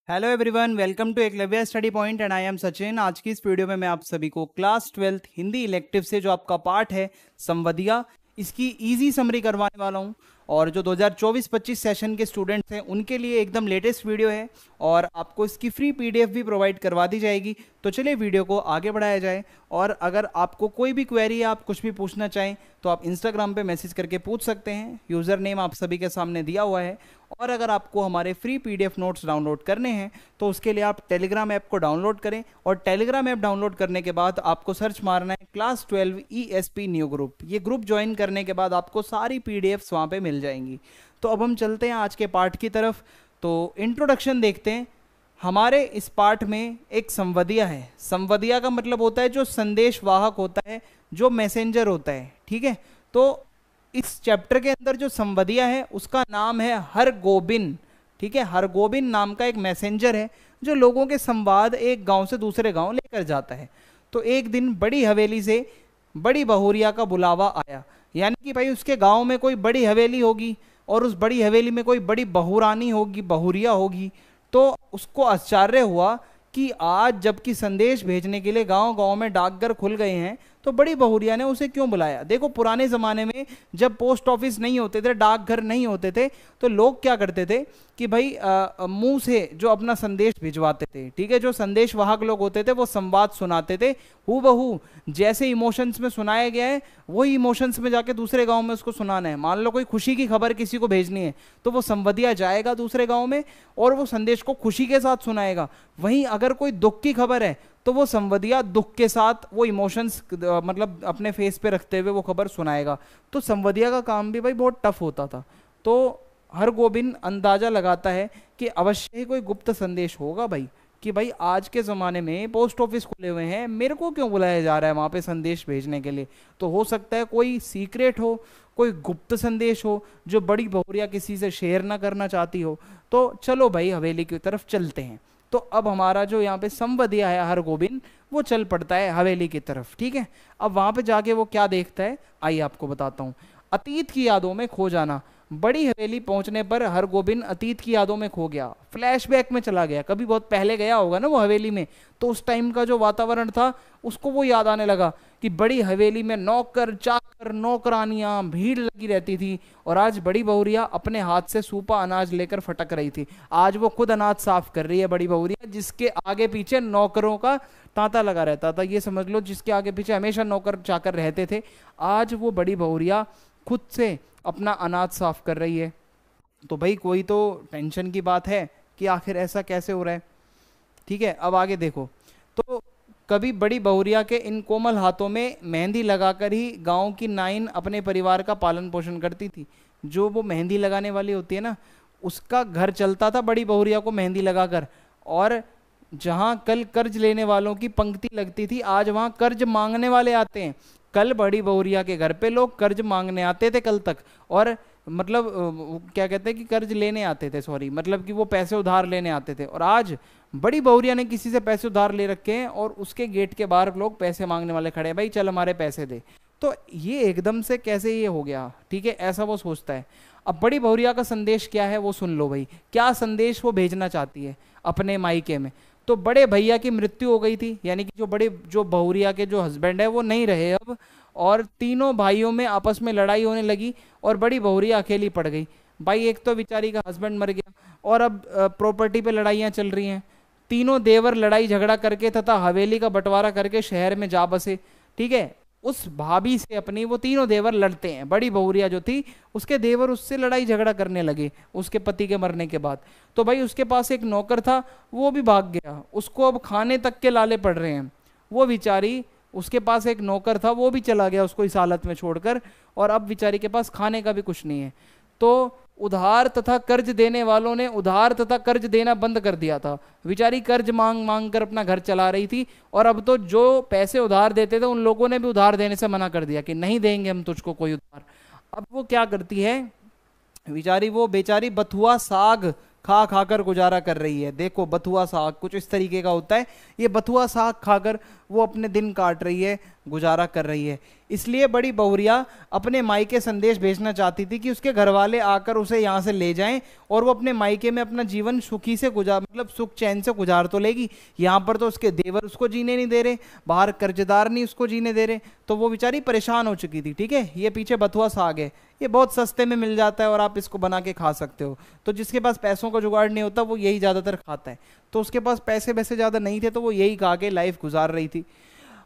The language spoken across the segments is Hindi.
Hello everyone, welcome to Eklavya study point and I am Sachin. आज की इस वीडियो में मैं आप सभी को क्लास 12th हिंदी इलेक्टिव से जो आपका पार्ट है संवदिया, इसकी इजी समरी करवाने वाला हूं। और जो 2024-25 सेशन के स्टूडेंट्स हैं उनके लिए एकदम लेटेस्ट वीडियो है और आपको इसकी फ्री पीडीएफ भी प्रोवाइड करवा दी जाएगी। तो चलिए वीडियो को आगे बढ़ाया जाए। और अगर आपको कोई भी क्वेरी या आप कुछ भी पूछना चाहें तो आप इंस्टाग्राम पे मैसेज करके पूछ सकते हैं। यूज़र नेम आप सभी के सामने दिया हुआ है। और अगर आपको हमारे फ्री पीडीएफ नोट्स डाउनलोड करने हैं तो उसके लिए आप टेलीग्राम ऐप को डाउनलोड करें और टेलीग्राम ऐप डाउनलोड करने के बाद आपको सर्च मारना है क्लास 12 ESP न्यू ग्रुप। ये ग्रुप ज्वाइन करने के बाद आपको सारी पीडीएफ्स वहाँ पे मिल जाएंगी। तो अब हम चलते हैं आज के पार्ट की तरफ। तो इंट्रोडक्शन देखते हैं। हमारे इस पार्ट में एक संवदिया है। संवदिया का मतलब होता है जो संदेश वाहक होता है, जो मैसेंजर होता है। ठीक है, तो इस चैप्टर के अंदर जो संवदिया है उसका नाम है हरगोबिन। ठीक है, हरगोबिन नाम का एक मैसेंजर है जो लोगों के संवाद एक गांव से दूसरे गांव लेकर जाता है। तो एक दिन बड़ी हवेली से बड़ी बहुरिया का बुलावा आया, यानी कि भाई उसके गांव में कोई बड़ी हवेली होगी और उस बड़ी हवेली में कोई बड़ी बहुरानी होगी, बहुरिया होगी। तो उसको आश्चर्य हुआ कि आज जबकि संदेश भेजने के लिए गांव गांव में डाकघर खुल गए हैं तो बड़ी बहुरिया ने उसे क्यों बुलाया। देखो, पुराने ज़माने में जब पोस्ट ऑफिस नहीं होते थे, डाकघर नहीं होते थे, तो लोग क्या करते थे कि भाई मुंह से जो अपना संदेश भिजवाते थे। ठीक है, जो संदेश वाहक लोग होते थे वो संवाद सुनाते थे हूबहू जैसे इमोशंस में सुनाया गया है वही इमोशंस में जाके दूसरे गांव में उसको सुनाना है। मान लो कोई खुशी की खबर किसी को भेजनी है तो वो संवदिया जाएगा दूसरे गांव में और वो संदेश को खुशी के साथ सुनाएगा। वहीं अगर कोई दुख की खबर है तो वो संवदिया दुख के साथ वो इमोशंस मतलब अपने फेस पे रखते हुए वो खबर सुनाएगा। तो संवदिया का काम भी भाई बहुत टफ होता था। तो हरगोबिन अंदाजा लगाता है कि अवश्य ही कोई गुप्त संदेश होगा भाई, कि भाई आज के ज़माने में पोस्ट ऑफिस खुले हुए हैं, मेरे को क्यों बुलाया जा रहा है वहाँ पे संदेश भेजने के लिए। तो हो सकता है कोई सीक्रेट हो, कोई गुप्त संदेश हो जो बड़ी बहुरिया किसी से शेयर ना करना चाहती हो। तो चलो भाई हवेली की तरफ चलते हैं। तो अब हमारा जो यहाँ पे संवदिया है हरगोबिन, वो चल पड़ता है हवेली की तरफ। ठीक है, अब वहाँ पे जाके वो क्या देखता है आइए आपको बताता हूँ। अतीत की यादों में खो जाना। बड़ी हवेली पहुंचने पर हरगोबिन अतीत की यादों में खो गया, फ्लैशबैक में चला गया। कभी बहुत पहले गया होगा ना वो हवेली में, तो उस टाइम का जो वातावरण था उसको वो याद आने लगा कि बड़ी हवेली में नौकर चाकर नौकरानियां भीड़ लगी रहती थी और आज बड़ी बहुरिया अपने हाथ से सूपा अनाज लेकर फटक रही थी। आज वो खुद अनाज साफ कर रही है बड़ी बहुरिया, जिसके आगे पीछे नौकरों का तांता लगा रहता था। ये समझ लो जिसके आगे पीछे हमेशा नौकर चाकर रहते थे, आज वो बड़ी बहुरिया खुद से अपना अनाज साफ कर रही है। तो भाई कोई तो टेंशन की बात है कि आखिर ऐसा कैसे हो रहा है। ठीक है, अब आगे देखो। तो कभी बड़ी बहुरिया के इन कोमल हाथों में मेहंदी लगाकर ही गांव की नाइन अपने परिवार का पालन पोषण करती थी। जो वो मेहंदी लगाने वाली होती है ना, उसका घर चलता था बड़ी बहुरिया को मेहंदी लगाकर। और जहां कल कर्ज लेने वालों की पंक्ति लगती थी, आज वहां कर्ज मांगने वाले आते हैं। कल बड़ी बहुरिया के घर पे लोग कर्ज मांगने आते थे कल तक, और मतलब क्या कहते हैं कि कर्ज लेने आते थे, सॉरी मतलब कि वो पैसे उधार लेने आते थे। और आज बड़ी बहुरिया ने किसी से पैसे उधार ले रखे हैं और उसके गेट के बाहर लोग पैसे मांगने वाले खड़े हैं, भाई चल हमारे पैसे दे। तो ये एकदम से कैसे ये हो गया। ठीक है, ऐसा वो सोचता है। अब बड़ी बहुरिया का संदेश क्या है वो सुन लो भाई। क्या संदेश वो भेजना चाहती है अपने मायके में। तो बड़े भैया की मृत्यु हो गई थी, यानी कि जो बहुरिया के जो हस्बैंड है वो नहीं रहे अब, और तीनों भाइयों में आपस में लड़ाई होने लगी और बड़ी बहुरिया अकेली पड़ गई। भाई एक तो बेचारी का हस्बैंड मर गया और अब प्रॉपर्टी पे लड़ाइयाँ चल रही हैं। तीनों देवर लड़ाई झगड़ा करके तथा हवेली का बंटवारा करके शहर में जा बसे। ठीक है, उस भाभी से अपनी वो तीनों देवर लड़ते हैं। बड़ी बहुरिया जो थी उसके देवर उससे लड़ाई झगड़ा करने लगे उसके पति के मरने के बाद। तो भाई उसके पास एक नौकर था, वो भी भाग गया, उसको अब खाने तक के लाले पड़ रहे हैं। वो बेचारी, उसके पास एक नौकर था वो भी चला गया उसको इस हालत में छोड़कर, और अब बेचारी के पास खाने का भी कुछ नहीं है। तो उधार तथा कर्ज देने वालों ने उधार तथा कर्ज देना बंद कर दिया था। बेचारी कर्ज मांग मांग कर अपना घर चला रही थी, और अब तो जो पैसे उधार देते थे उन लोगों ने भी उधार देने से मना कर दिया कि नहीं देंगे हम तुझको कोई उधार। अब वो क्या करती है बेचारी, वो बेचारी बथुआ साग खा खाकर गुजारा कर रही है। देखो बथुआ साग कुछ इस तरीके का होता है, ये बथुआ साग खाकर वो अपने दिन काट रही है, गुजारा कर रही है। इसलिए बड़ी बहुरिया अपने मायके संदेश भेजना चाहती थी कि उसके घर वाले आकर उसे यहाँ से ले जाएं और वो अपने मायके में अपना जीवन सुखी से मतलब सुख चैन से गुजार तो लेगी, यहाँ पर तो उसके देवर उसको जीने नहीं दे रहे, बाहर कर्जदार नहीं उसको जीने दे रहे, तो वो बेचारी परेशान हो चुकी थी। ठीक है, ये पीछे बथुआ साग है, ये बहुत सस्ते में मिल जाता है और आप इसको बना के खा सकते हो। तो जिसके पास पैसों का जुगाड़ नहीं होता वो यही ज़्यादातर खाता है, तो उसके पास पैसे वैसे ज़्यादा नहीं थे तो वो यही खा के लाइफ गुजार रही थी।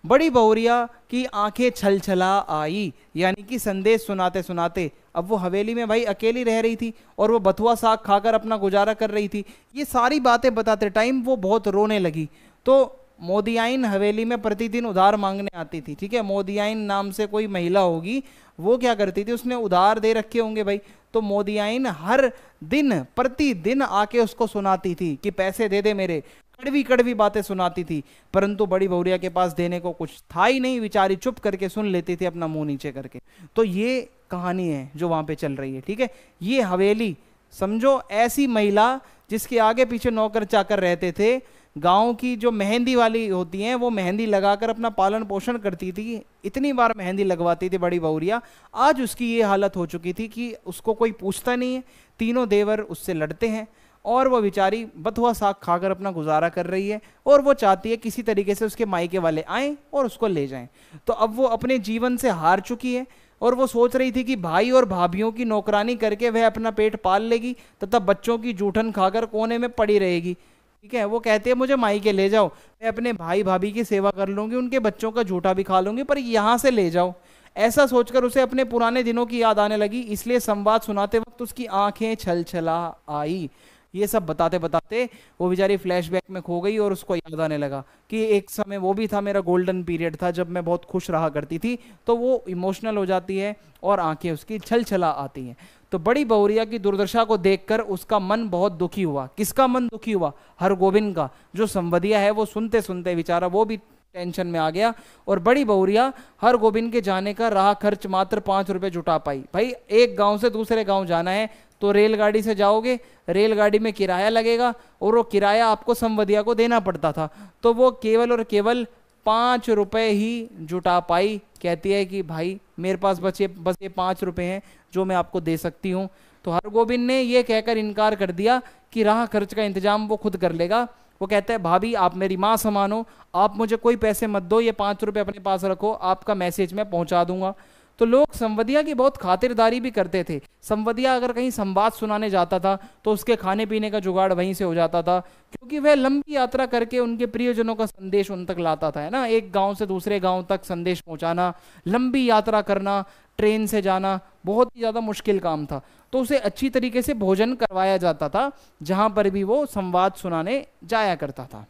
बड़ी बहुरिया की आंखें छल छला आई, यानी कि संदेश सुनाते सुनाते अब वो हवेली में भाई अकेली रह रही थी और वो बथुआ साग खाकर अपना गुजारा कर रही थी। ये सारी बातें बताते टाइम वो बहुत रोने लगी। तो मोदियाइन हवेली में प्रतिदिन उधार मांगने आती थी। ठीक है, मोदियाइन नाम से कोई महिला होगी, वो क्या करती थी, उसने उधार दे रखे होंगे भाई, तो मोदियाइन हर दिन प्रतिदिन आके उसको सुनाती थी कि पैसे दे दे मेरे, कड़वी कड़वी बातें सुनाती थी। परंतु बड़ी बहुरिया के पास देने को कुछ था ही नहीं, बेचारी चुप करके सुन लेती थी अपना मुंह नीचे करके। तो ये कहानी है जो वहां पे चल रही है। ठीक है, ये हवेली समझो ऐसी महिला जिसके आगे पीछे नौकर चाकर रहते थे, गांव की जो मेहंदी वाली होती हैं वो मेहंदी लगाकर अपना पालन पोषण करती थी। इतनी बार मेहंदी लगवाती थी बड़ी बहुरिया, आज उसकी ये हालत हो चुकी थी कि उसको कोई पूछता नहीं है, तीनों देवर उससे लड़ते हैं और वो बेचारी बथुआ साग खाकर अपना गुजारा कर रही है और वो चाहती है किसी तरीके से उसके मायके वाले आएं और उसको ले जाएं। तो अब वो अपने जीवन से हार चुकी है और वो सोच रही थी कि भाई और भाभीियों की नौकरानी करके वह अपना पेट पाल लेगी तथा बच्चों की जूठन खाकर कोने में पड़ी रहेगी। ठीक है, वो कहती है मुझे मायके ले जाओ, मैं अपने भाई भाभी की सेवा कर लूंगी, उनके बच्चों का जूठा भी खा लूंगी, पर यहाँ से ले जाओ। ऐसा सोचकर उसे अपने पुराने दिनों की याद आने लगी, इसलिए संवाद सुनाते वक्त उसकी आंखें छलछला आई। ये सब बताते बताते वो बेचारी फ्लैशबैक में खो गई और उसको याद आने लगा कि एक समय वो भी था, मेरा गोल्डन पीरियड था जब मैं बहुत खुश रहा करती थी। तो वो इमोशनल हो जाती है और आंखें उसकी छलछला आती हैं। तो बड़ी बहुरिया की दुर्दशा को देखकर उसका मन बहुत दुखी हुआ। किसका मन दुखी हुआ? हरगोविंद का। जो संवदिया है वो सुनते सुनते बेचारा वो भी टेंशन में आ गया और बड़ी बहुरिया हरगोविंद के जाने का राह खर्च मात्र 5 रुपए जुटा पाई। भाई एक गांव से दूसरे गांव जाना है तो रेलगाड़ी से जाओगे, रेलगाड़ी में किराया लगेगा और वो किराया आपको संवदिया को देना पड़ता था, तो वो केवल और केवल 5 रुपए ही जुटा पाई। कहती है कि भाई मेरे पास बस ये 5 रुपए हैं जो मैं आपको दे सकती हूँ। तो हरगोविंद ने ये कहकर इनकार कर दिया कि राह खर्च का इंतजाम वो खुद कर लेगा। वो कहता है भाभी आप मेरी माँ समान हो, आप मुझे कोई पैसे मत दो, ये 5 रुपए अपने पास रखो, आपका मैसेज मैं पहुंचा दूंगा। तो लोग संवदिया की बहुत खातिरदारी भी करते थे। संवदिया अगर कहीं संवाद सुनाने जाता था तो उसके खाने पीने का जुगाड़ वहीं से हो जाता था, क्योंकि वह लंबी यात्रा करके उनके प्रियजनों का संदेश उन तक लाता था, है ना। एक गांव से दूसरे गांव तक संदेश पहुंचाना, लंबी यात्रा करना, ट्रेन से जाना बहुत ही ज़्यादा मुश्किल काम था। तो उसे अच्छी तरीके से भोजन करवाया जाता था जहां पर भी वो संवाद सुनाने जाया करता था।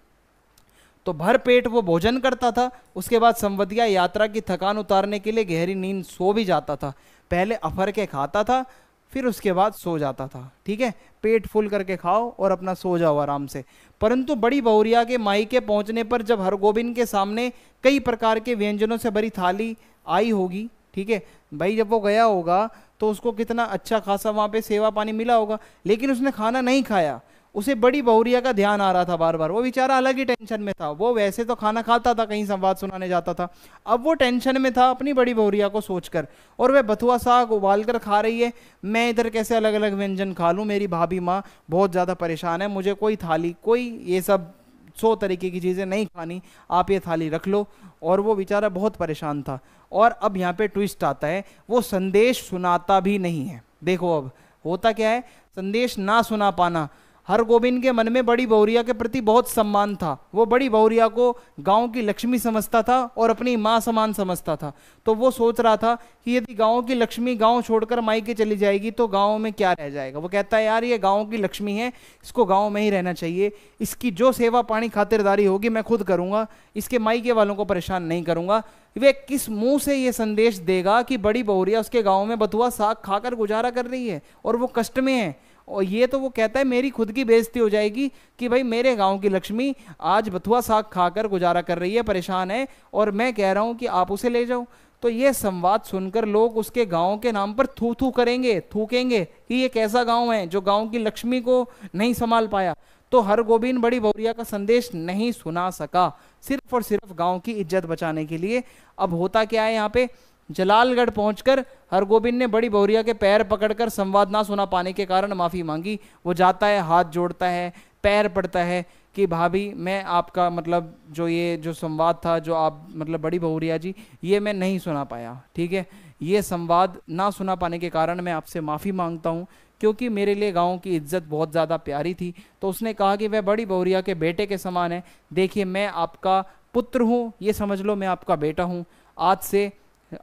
तो भर पेट वो भोजन करता था, उसके बाद संवदिया यात्रा की थकान उतारने के लिए गहरी नींद सो भी जाता था। पहले अफर के खाता था, फिर उसके बाद सो जाता था। ठीक है, पेट फुल करके खाओ और अपना सो जाओ आराम से। परंतु बड़ी बहुरिया के मायके पहुंचने पर जब हरगोविंद के सामने कई प्रकार के व्यंजनों से भरी थाली आई होगी, ठीक है भाई, जब वो गया होगा तो उसको कितना अच्छा खासा वहां पे सेवा पानी मिला होगा, लेकिन उसने खाना नहीं खाया। उसे बड़ी बहुरिया का ध्यान आ रहा था बार बार, वो बेचारा अलग ही टेंशन में था। वो वैसे तो खाना खाता था, कहीं संवाद सुनाने जाता था, अब वो टेंशन में था अपनी बड़ी बहुरिया को सोचकर। और वह बथुआ साग उबाल कर खा रही है, मैं इधर कैसे अलग अलग व्यंजन खा लूँ, मेरी भाभी माँ बहुत ज़्यादा परेशान है, मुझे कोई थाली, कोई ये सब 100 तरीके की चीज़ें नहीं खानी, आप ये थाली रख लो। और वो बेचारा बहुत परेशान था। और अब यहाँ पे ट्विस्ट आता है, वो संदेश सुनाता भी नहीं है। देखो अब होता क्या है, संदेश ना सुना पाना। हरगोविंद के मन में बड़ी बहुरिया के प्रति बहुत सम्मान था। वो बड़ी बहुरिया को गांव की लक्ष्मी समझता था और अपनी माँ समान समझता था। तो वो सोच रहा था कि यदि गांव की लक्ष्मी गांव छोड़कर मायके चली जाएगी तो गांव में क्या रह जाएगा। वो कहता है यार ये गांव की लक्ष्मी है, इसको गांव में ही रहना चाहिए, इसकी जो सेवा पानी खातिरदारी होगी मैं खुद करूंगा, इसके मायके वालों को परेशान नहीं करूंगा। वे किस मुंह से ये संदेश देगा कि बड़ी बहुरिया उसके गाँव में बथुआ साग खाकर गुजारा कर रही है और वो कष्ट में है। और ये तो वो कहता है मेरी खुद की बेइज्जती हो जाएगी कि भाई मेरे गांव की लक्ष्मी आज बथुआ साग खाकर गुजारा कर रही है, परेशान है, और मैं कह रहा हूं कि आप उसे ले जाओ। तो ये संवाद सुनकर लोग उसके गांव के नाम पर थू थू करेंगे, थूकेंगे कि ये कैसा गांव है जो गांव की लक्ष्मी को नहीं संभाल पाया। तो हरगोविंद बड़ी बहुरिया का संदेश नहीं सुना सका, सिर्फ और सिर्फ गांव की इज्जत बचाने के लिए। अब होता क्या है यहाँ पे जलालगढ़ पहुंचकर हरगोविंद ने बड़ी बहुरिया के पैर पकड़कर संवाद ना सुना पाने के कारण माफ़ी मांगी। वो जाता है, हाथ जोड़ता है, पैर पड़ता है कि भाभी मैं आपका मतलब जो संवाद था, जो आप मतलब बड़ी बहुरिया जी, ये मैं नहीं सुना पाया, ठीक है, ये संवाद ना सुना पाने के कारण मैं आपसे माफ़ी मांगता हूँ, क्योंकि मेरे लिए गाँव की इज्जत बहुत ज़्यादा प्यारी थी। तो उसने कहा कि वह बड़ी बहुरिया के बेटे के समान है, देखिए मैं आपका पुत्र हूँ, ये समझ लो मैं आपका बेटा हूँ, आज से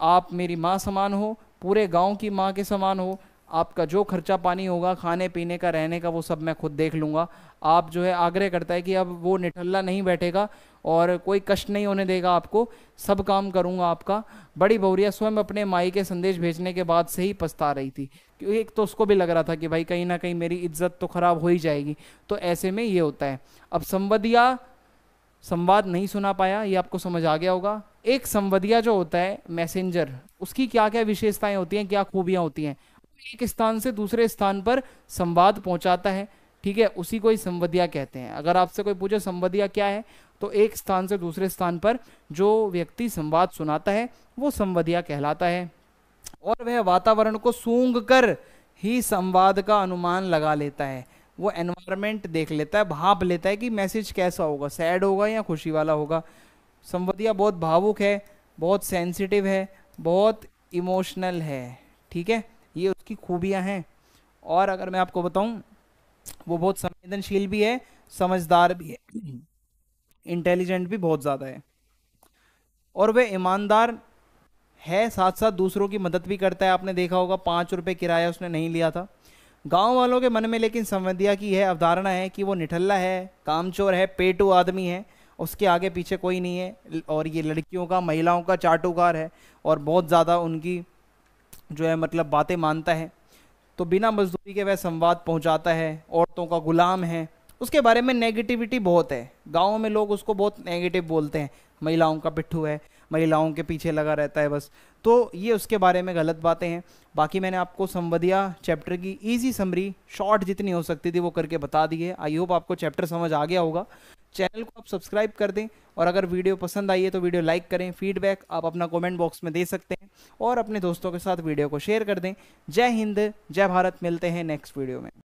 आप मेरी माँ समान हो, पूरे गांव की माँ के समान हो, आपका जो खर्चा पानी होगा, खाने पीने का, रहने का, वो सब मैं खुद देख लूँगा। आप जो है आग्रह करता है कि अब वो निठल्ला नहीं बैठेगा और कोई कष्ट नहीं होने देगा आपको, सब काम करूँगा आपका। बड़ी बहुरिया स्वयं अपने माई के संदेश भेजने के बाद से ही पछता रही थी, क्योंकि एक तो उसको भी लग रहा था कि भाई कहीं ना कहीं मेरी इज्जत तो खराब हो ही जाएगी। तो ऐसे में ये होता है। अब संवदिया संवाद नहीं सुना पाया, ये आपको समझ आ गया होगा। एक संवदिया जो होता है मैसेंजर, उसकी क्या क्या विशेषताएं होती हैं, क्या खूबियां होती हैं, एक स्थान से दूसरे स्थान पर संवाद पहुंचाता है, ठीक है, उसी को ही संवदिया कहते हैं। अगर आपसे कोई पूछे संवदिया क्या है, तो एक स्थान से दूसरे स्थान पर जो व्यक्ति संवाद सुनाता है वो संवदिया कहलाता है। और वह वातावरण को सूंघ कर ही संवाद का अनुमान लगा लेता है, वो एनवायरनमेंट देख लेता है, भाप लेता है कि मैसेज कैसा होगा, सैड होगा या खुशी वाला होगा। संवदिया बहुत भावुक है, बहुत सेंसिटिव है, बहुत इमोशनल है, ठीक है, ये उसकी खूबियां हैं। और अगर मैं आपको बताऊं, वो बहुत संवेदनशील भी है, समझदार भी है, इंटेलिजेंट भी बहुत ज़्यादा है, और वह ईमानदार है, साथ साथ दूसरों की मदद भी करता है। आपने देखा होगा 5 रुपए किराया उसने नहीं लिया था। गांव वालों के मन में लेकिन संवदिया की यह अवधारणा है कि वो निठल्ला है, कामचोर है, पेटू आदमी है, उसके आगे पीछे कोई नहीं है, और ये लड़कियों का, महिलाओं का चाटुकार है, और बहुत ज़्यादा उनकी जो है मतलब बातें मानता है। तो बिना मजदूरी के वह संवाद पहुंचाता है, औरतों का गुलाम है, उसके बारे में नेगेटिविटी बहुत है। गाँव में लोग उसको बहुत नेगेटिव बोलते हैं, महिलाओं का पिट्ठू है, महिलाओं के पीछे लगा रहता है बस। तो ये उसके बारे में गलत बातें हैं। बाकी मैंने आपको संवदिया चैप्टर की इजी समरी, शॉर्ट जितनी हो सकती थी वो करके बता दी है। आई होप आपको चैप्टर समझ आ गया होगा। चैनल को आप सब्सक्राइब कर दें, और अगर वीडियो पसंद आई है तो वीडियो लाइक करें। फीडबैक आप अपना कमेंट बॉक्स में दे सकते हैं, और अपने दोस्तों के साथ वीडियो को शेयर कर दें। जय हिंद, जय भारत, मिलते हैं नेक्स्ट वीडियो में।